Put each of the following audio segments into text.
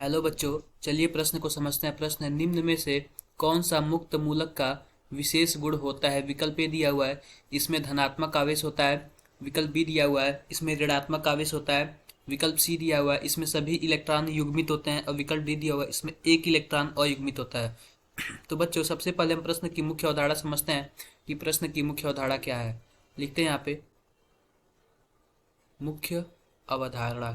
Hello बच्चों, चलिए प्रश्न को समझते हैं। प्रश्न है, निम्न में से कौन सा मुक्त मूलक का विशेष गुण होता है। विकल्प ए दिया हुआ है, इसमें धनात्मक आवेश होता है। विकल्प बी दिया हुआ है, इसमें ऋणात्मक आवेश होता है। विकल्प सी दिया हुआ है, इसमें सभी इलेक्ट्रॉन युग्मित होते हैं। और विकल्प डी दिया हुआ है, इसमें एक इलेक्ट्रॉन अयुग्मित होता है। तो बच्चों, सबसे पहले हम प्रश्न की मुख्य अवधारणा समझते हैं कि प्रश्न की मुख्य अवधारणा क्या है। लिखते हैं यहाँ पे मुख्य अवधारणा।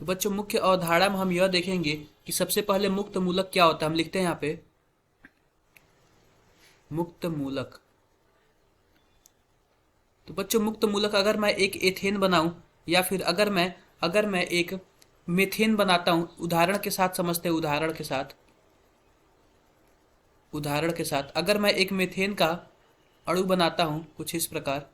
तो बच्चों, मुख्य अवधारणा में हम यह देखेंगे कि सबसे पहले मुक्त मूलक क्या होता है। हम लिखते हैं यहाँ पे मुक्त मूलक। तो बच्चों, मुक्त मूलक अगर मैं एक एथेन बनाऊं या फिर अगर मैं एक मीथेन बनाता हूं, उदाहरण के साथ समझते हैं। उदाहरण के साथ अगर मैं एक मीथेन का अणु बनाता हूं कुछ इस प्रकार,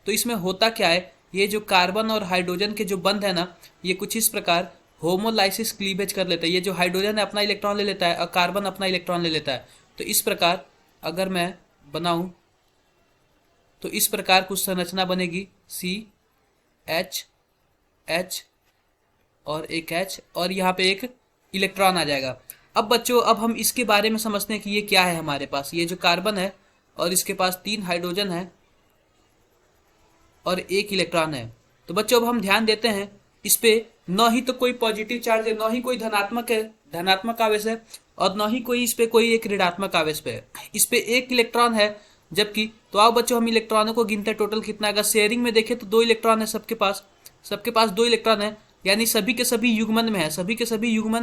तो इसमें होता क्या है, ये जो कार्बन और हाइड्रोजन के जो बंध है ना, ये कुछ इस प्रकार होमोलाइसिस क्लीवेज कर लेता है। ये जो हाइड्रोजन है अपना इलेक्ट्रॉन ले लेता है और कार्बन अपना इलेक्ट्रॉन ले लेता है। तो इस प्रकार अगर मैं बनाऊं तो इस प्रकार कुछ संरचना बनेगी, सी एच एच और एक एच, और यहाँ पे एक इलेक्ट्रॉन आ जाएगा। अब बच्चों, अब हम इसके बारे में समझते हैं कि ये क्या है। हमारे पास ये जो कार्बन है और इसके पास 3 हाइड्रोजन है और एक इलेक्ट्रॉन है। तो बच्चों, अब हम ध्यान देते हैं इस पे, न ही तो कोई पॉजिटिव चार्ज है, न ही कोई धनात्मक आवेश है, और न ही कोई इस पे कोई एक ऋणात्मक आवेश पे है। इस पे एक इलेक्ट्रॉन है। जबकि तो आओ बच्चों, हम इलेक्ट्रॉनों को गिनते हैं, टोटल कितना है। अगर शेयरिंग में देखें तो 2 इलेक्ट्रॉन है सबके पास 2 इलेक्ट्रॉन है, यानी सभी के सभी युग्मन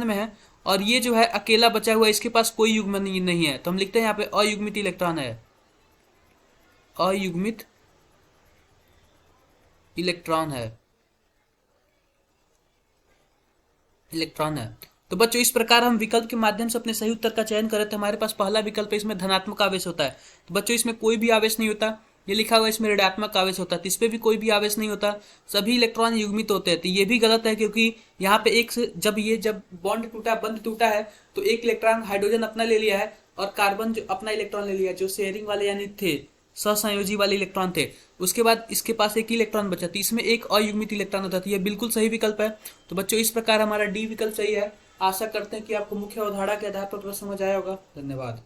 में है। और ये जो है अकेला बचा हुआ है, इसके पास कोई युग्मन नहीं है। तो हम लिखते हैं यहाँ पे अयुग्मित इलेक्ट्रॉन है, अयुग्मित इलेक्ट्रॉन है। तो बच्चों, इस प्रकार हम विकल्प के माध्यम से अपने सही उत्तर का चयन करें तो हमारे पास पहला विकल्प है, इसमें धनात्मक आवेश होता है। तो बच्चों, इसमें कोई भी आवेश नहीं होता। ये लिखा हुआ है इसमें ऋणात्मक आवेश होता है, तो इस पे भी कोई भी आवेश नहीं होता। सभी इलेक्ट्रॉन युग्मित होते हैं। तो ये भी गलत है, क्योंकि यहाँ पे एक से जब बंध टूटा है, तो एक इलेक्ट्रॉन हाइड्रोजन अपना ले लिया है और कार्बन जो अपना इलेक्ट्रॉन ले लिया, जो शेयरिंग वाले यानी थे, सहसंयोजी वाले इलेक्ट्रॉन थे। उसके बाद इसके पास एक इलेक्ट्रॉन बचा, तो इसमें एक अयुग्मित इलेक्ट्रॉन होता है। यह बिल्कुल सही विकल्प है। तो बच्चों, इस प्रकार हमारा डी विकल्प सही है। आशा करते हैं कि आपको मुख्य अवधारणा के आधार पर प्रश्न समझ आया होगा। धन्यवाद।